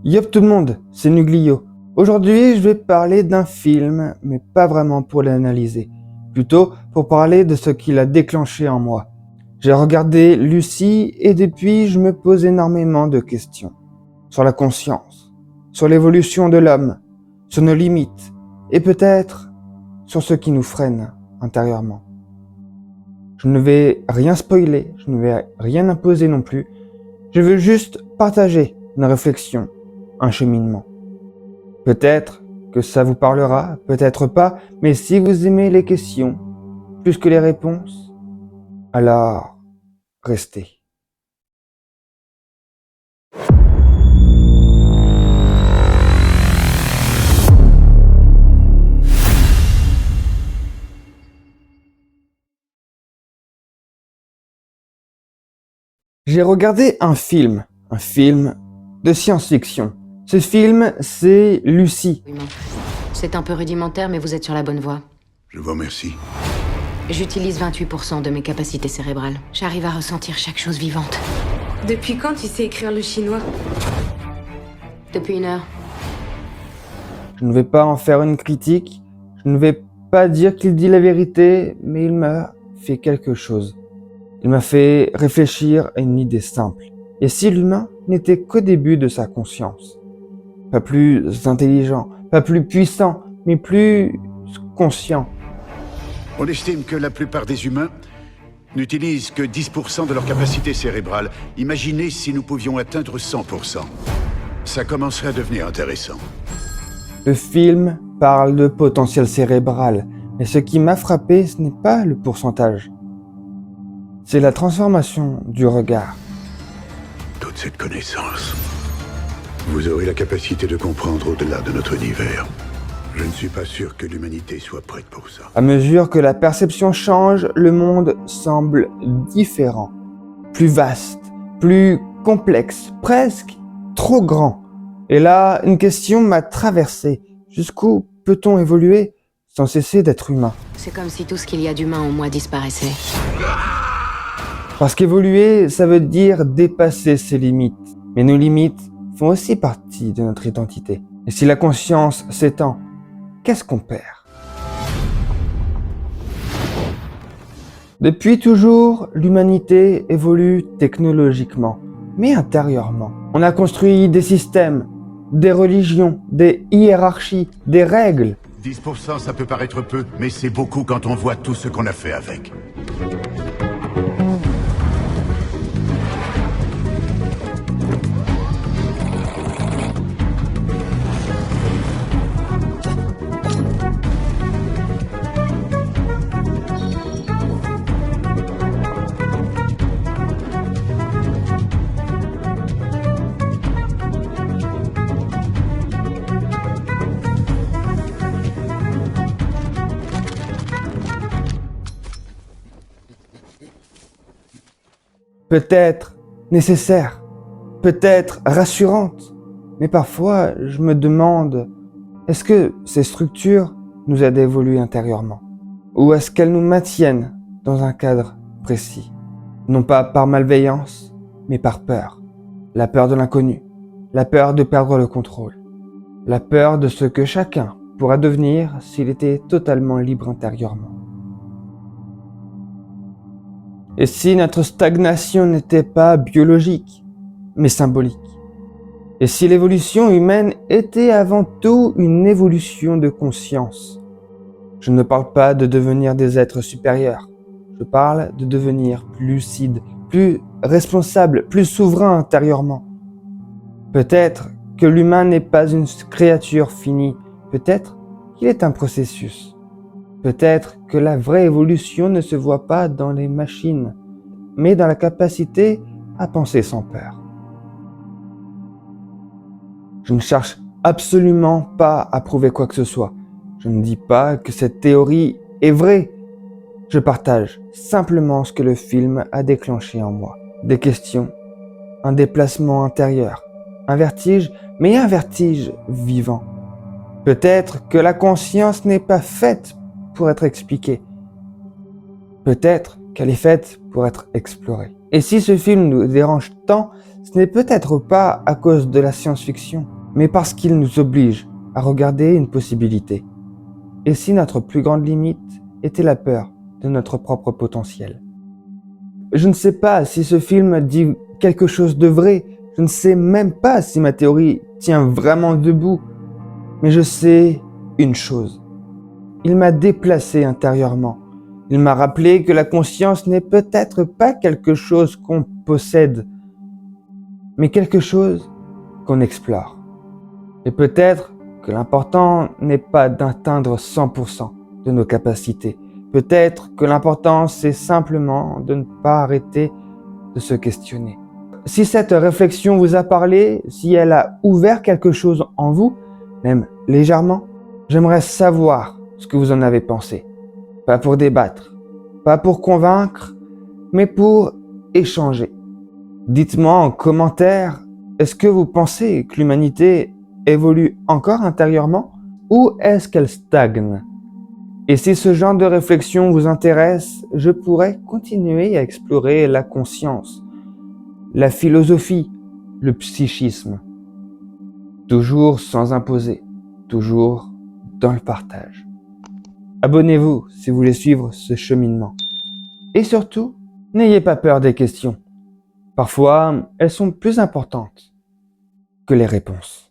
Yop tout le monde, c'est Nuglio. Aujourd'hui, je vais parler d'un film, mais pas vraiment pour l'analyser. Plutôt pour parler de ce qu'il a déclenché en moi. J'ai regardé Lucy et depuis, je me pose énormément de questions. Sur la conscience, sur l'évolution de l'homme, sur nos limites, et peut-être sur ce qui nous freine intérieurement. Je ne vais rien spoiler, je ne vais rien imposer non plus. Je veux juste partager une réflexion, un cheminement. Peut-être que ça vous parlera, peut-être pas, mais si vous aimez les questions plus que les réponses, alors restez. J'ai regardé un film de science-fiction. Ce film, c'est Lucy. C'est un peu rudimentaire, mais vous êtes sur la bonne voie. Je vous remercie. J'utilise 28% de mes capacités cérébrales. J'arrive à ressentir chaque chose vivante. Depuis quand tu sais écrire le chinois? Depuis 1 heure. Je ne vais pas en faire une critique, je ne vais pas dire qu'il dit la vérité, mais il m'a fait quelque chose. Il m'a fait réfléchir à une idée simple. Et si l'humain n'était qu'au début de sa conscience? Pas plus intelligent, pas plus puissant, mais plus conscient. On estime que la plupart des humains n'utilisent que 10% de leur capacité cérébrale. Imaginez si nous pouvions atteindre 100%. Ça commencerait à devenir intéressant. Le film parle de potentiel cérébral, mais ce qui m'a frappé, ce n'est pas le pourcentage. C'est la transformation du regard. Toute cette connaissance, vous aurez la capacité de comprendre au-delà de notre univers. Je ne suis pas sûr que l'humanité soit prête pour ça. À mesure que la perception change, le monde semble différent, plus vaste, plus complexe, presque trop grand. Et là, une question m'a traversé. Jusqu'où peut-on évoluer sans cesser d'être humain? C'est comme si tout ce qu'il y a d'humain en moi disparaissait. Parce qu'évoluer, ça veut dire dépasser ses limites. Mais nos limites font aussi partie de notre identité. Et si la conscience s'étend, qu'est-ce qu'on perd? Depuis toujours, l'humanité évolue technologiquement, mais intérieurement. On a construit des systèmes, des religions, des hiérarchies, des règles. 10%, ça peut paraître peu, mais c'est beaucoup quand on voit tout ce qu'on a fait avec. Peut-être nécessaire, peut-être rassurante, mais parfois je me demande, est-ce que ces structures nous aident à évoluer intérieurement? Ou est-ce qu'elles nous maintiennent dans un cadre précis? Non pas par malveillance, mais par peur. La peur de l'inconnu, la peur de perdre le contrôle, la peur de ce que chacun pourra devenir s'il était totalement libre intérieurement. Et si notre stagnation n'était pas biologique, mais symbolique? Et si l'évolution humaine était avant tout une évolution de conscience? Je ne parle pas de devenir des êtres supérieurs, je parle de devenir plus lucide, plus responsable, plus souverain intérieurement. Peut-être que l'humain n'est pas une créature finie, peut-être qu'il est un processus. Peut-être que la vraie évolution ne se voit pas dans les machines, mais dans la capacité à penser sans peur. Je ne cherche absolument pas à prouver quoi que ce soit. Je ne dis pas que cette théorie est vraie. Je partage simplement ce que le film a déclenché en moi. Des questions, un déplacement intérieur, un vertige, mais un vertige vivant. Peut-être que la conscience n'est pas faite pour être expliquée. Peut-être qu'elle est faite pour être explorée. Et si ce film nous dérange tant, ce n'est peut-être pas à cause de la science-fiction, mais parce qu'il nous oblige à regarder une possibilité. Et si notre plus grande limite était la peur de notre propre potentiel? Je ne sais pas si ce film dit quelque chose de vrai, je ne sais même pas si ma théorie tient vraiment debout, mais je sais une chose. Il m'a déplacé intérieurement. Il m'a rappelé que la conscience n'est peut-être pas quelque chose qu'on possède, mais quelque chose qu'on explore. Et peut-être que l'important n'est pas d'atteindre 100% de nos capacités. Peut-être que l'important, c'est simplement de ne pas arrêter de se questionner. Si cette réflexion vous a parlé, si elle a ouvert quelque chose en vous, même légèrement, j'aimerais savoir ce que vous en avez pensé. Pas pour débattre, pas pour convaincre, mais pour échanger. Dites-moi en commentaire, est-ce que vous pensez que l'humanité évolue encore intérieurement ou est-ce qu'elle stagne? Et si ce genre de réflexion vous intéresse, je pourrais continuer à explorer la conscience, la philosophie, le psychisme. Toujours sans imposer, toujours dans le partage. Abonnez-vous si vous voulez suivre ce cheminement. Et surtout, n'ayez pas peur des questions. Parfois, elles sont plus importantes que les réponses.